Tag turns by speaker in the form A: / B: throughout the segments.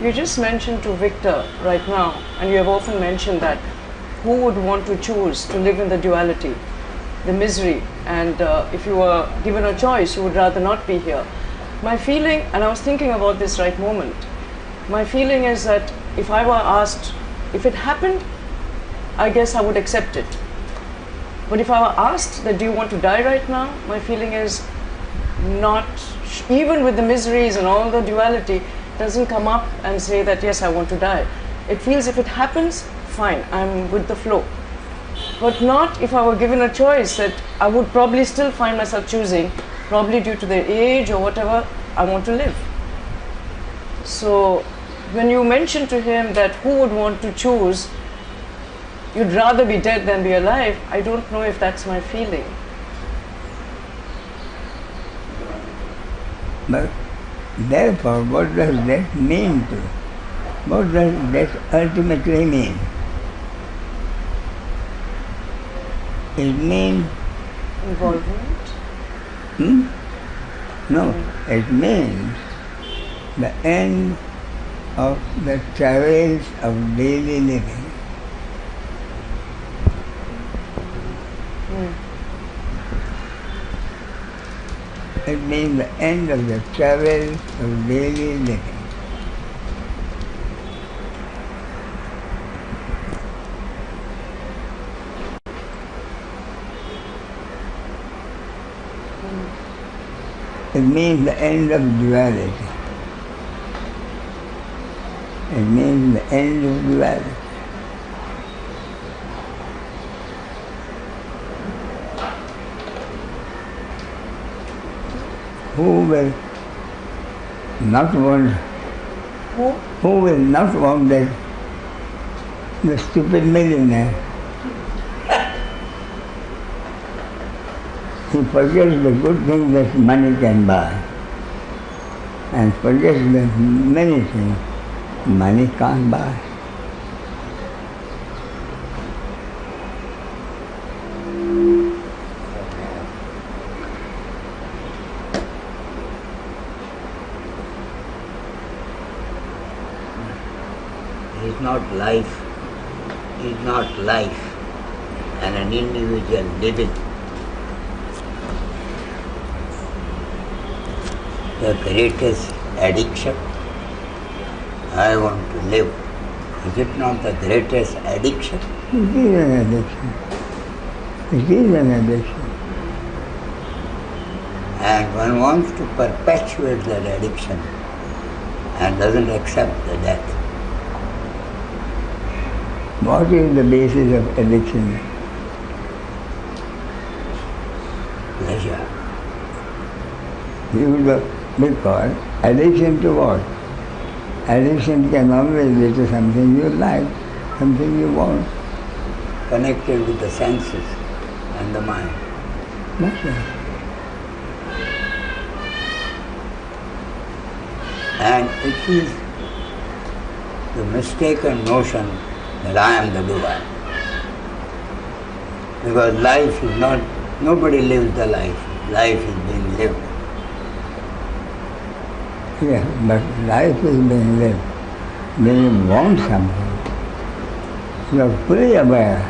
A: You just mentioned to Victor right now, and you have often mentioned that who would want to choose to live in the duality, the misery, and if you were given a choice, you would rather not be here. My feeling, and I was thinking about this right moment, my feeling is that if I were asked, if it happened, I guess I would accept it. But if I were asked that do you want to die right now, my feeling is not, even with the miseries and all the duality, doesn't come up and say that yes, I want to die. It feels if it happens, fine, I'm with the flow. But not if I were given a choice that I would probably still find myself choosing, probably due to their age or whatever, I want to live. So when you mentioned to him that who would want to choose, you'd rather be dead than be alive, I don't know if that's my feeling.
B: But therefore, what does that mean to? What does that ultimately mean? It means
A: involvement?
B: No, it means the end of the travails of daily living. It means the end of the travails of daily living. It means the end of duality. It means the end of duality. Who will not want? Who will not want that? The stupid millionaire. He forgets the good things that money can buy, and forgets the many things money can't buy.
C: Is not life, and an individual living. The greatest addiction. I want to live. Is it not the greatest addiction?
B: It is an addiction. It is an addiction.
C: And one wants to perpetuate that addiction and doesn't accept the death.
B: What is the basis of addiction?
C: Pleasure.
B: Because addiction to what? Addiction can always be to something you like, something you want.
C: Connected with the senses and the mind.
B: That's right.
C: And it is the mistaken notion that I am the doer. Because life is not, nobody lives the life. Life is being lived.
B: Yeah, but life is being lived. When you want something, you are fully aware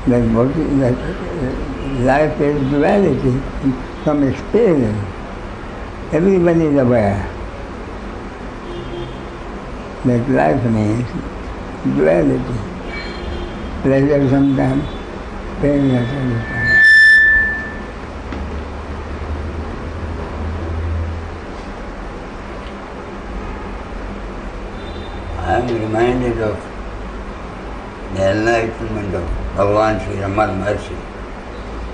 B: that life is duality from experience. Everybody is aware that life means duality. Pleasure sometimes, pain at other times.
C: I am reminded of the enlightenment of Bhagavan Sri Raman Mercy,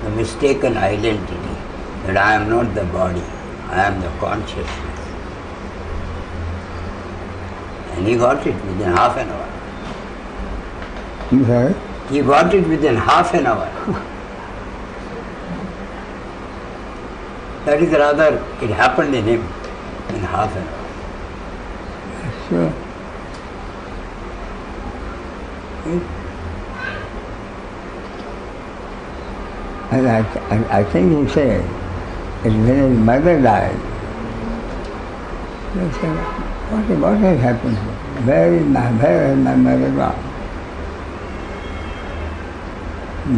C: the mistaken identity that I am not the body, I am the consciousness. And he got it within half an hour.
B: You heard?
C: He got it within half an hour. That is rather, it happened in him in half an hour.
B: Sure. And I think he said that when his mother died, he said, What has happened? Where has my mother gone?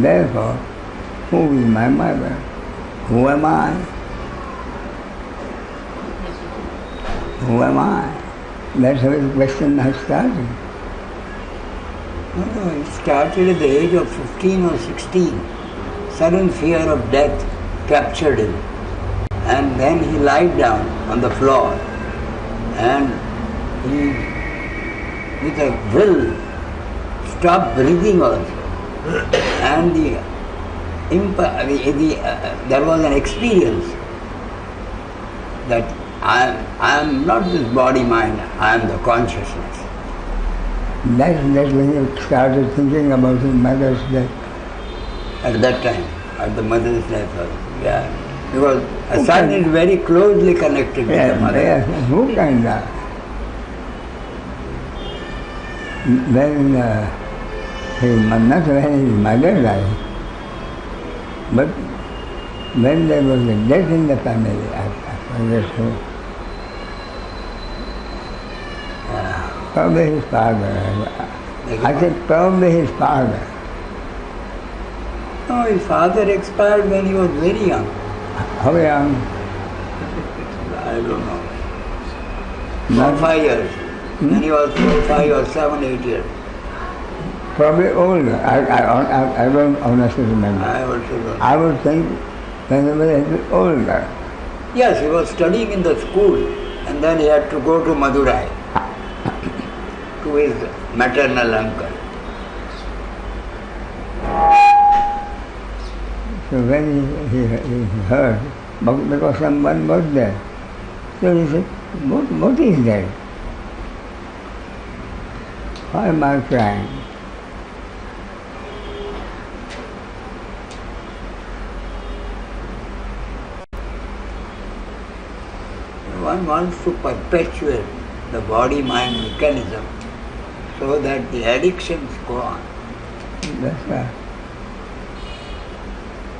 B: Therefore, who is my mother? Who am I? Who am I? That's how the question has started.
C: No, it started at the age of 15 or 16. Sudden fear of death captured him. And then he lied down on the floor. And he, with a will, stopped breathing also. And there was an experience that I am not this body mind, I am the consciousness.
B: That's when you started thinking about his mother's death.
C: At that time, at the mother's death also, yeah. Because a son is very closely connected with the mother.
B: Yes, who can die? When not when his mother died, but when there was a death in the family, probably his father. I think probably his father.
C: No, his father expired when he was very young.
B: How young?
C: I don't know. Not 5 years. When he was 5 or 7, 8 years.
B: Probably older. I don't honestly remember.
C: I also don't.
B: I would think when he was older.
C: Yes, he was studying in the school and then he had to go to Madurai to his maternal uncle.
B: So when he heard, because someone was there, so he said, what is that? Why am I crying?
C: One wants to perpetuate the body-mind mechanism so that the addictions go on.
B: That's right.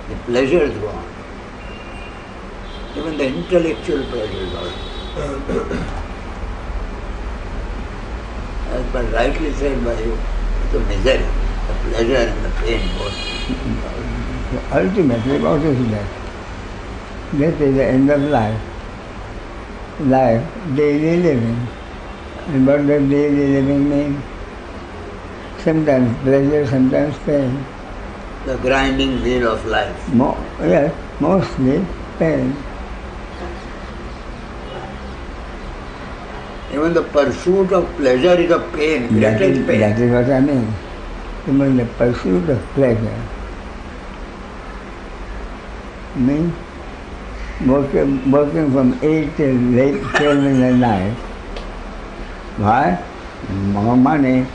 C: The pleasures go on. Even the intellectual pleasures also. As but rightly said by you, the misery, the pleasure and the pain both.
B: Ultimately, what is death? Death is the end of life. Life, daily living. And what does daily living mean? Sometimes pleasure, sometimes pain.
C: The grinding wheel of life.
B: Yes, mostly pain.
C: Even the pursuit of pleasure is a pain, greatest pain.
B: That is what I mean. Even the pursuit of pleasure means working from 8 till late 12 in the night. Why? More money.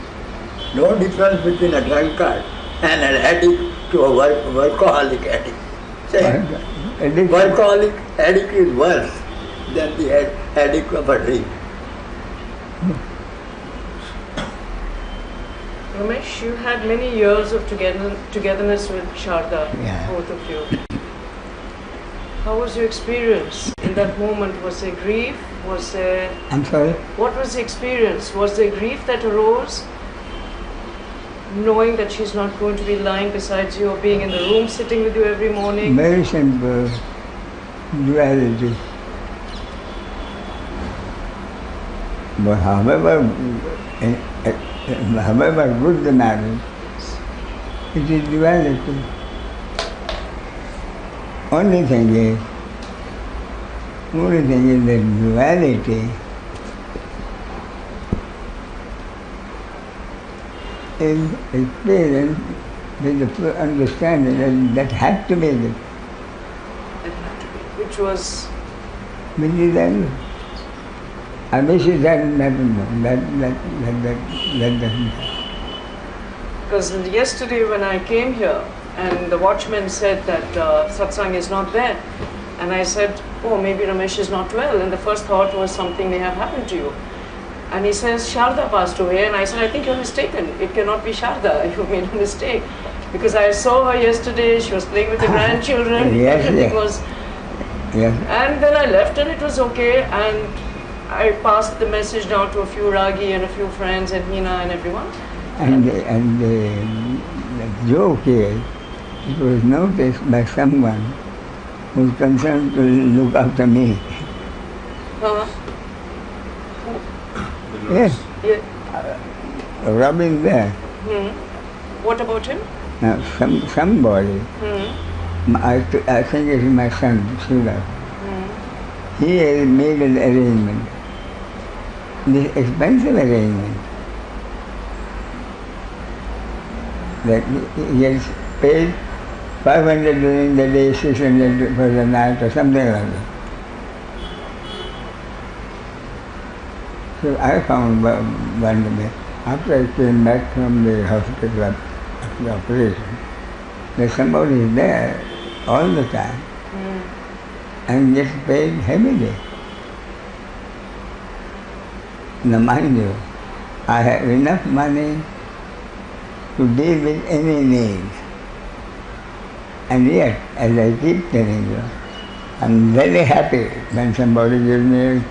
C: No difference between a drunkard and an addict to a workaholic addict. Workaholic addict is worse than the addict of a drink.
A: Ramesh, you had many years of togetherness with Sharda,
B: Yeah.
A: both of you. How was your experience in that moment? Was there grief? Was there...
B: I'm sorry?
A: What was the experience? Was there grief that arose, knowing that she's not going to be lying beside you or being in the room sitting with you every morning?
B: Very simple duality. But however good the marriage, it is duality. Only thing is the duality is experienced with the full understanding that had to be there.
A: It had to be. Which was...
B: Which is then, I wish it hadn't happened. That doesn't happen.
A: Because yesterday when I came here and the watchman said that satsang is not there, and I said, oh, maybe Ramesh is not well, and the first thought was something may have happened to you. And he says, Sharda passed away, and I said, I think you're mistaken. It cannot be Sharda. You made a mistake. Because I saw her yesterday, she was playing with the grandchildren.
B: Yes,
A: Everything
B: yes.
A: was...
B: Yes.
A: And then I left and it was okay, and I passed the message down to a few Ragi and a few friends and Hina and everyone.
B: And the joke is, it was noticed by someone who's concerned to look after me.
A: Uh-huh.
B: Yes,
A: Yeah.
B: Robin there.
A: What about him?
B: Now, somebody, I think it's my son, Sharda. He has made an arrangement, this expensive arrangement, that he has paid 500 during the day, 600 for the night, or something like that. So I found one day, after I came back from the hospital after the operation, that somebody is there all the time and gets paid heavily. Now mind you, I have enough money to deal with any need. And yet, as I keep telling you, I'm very happy when somebody gives me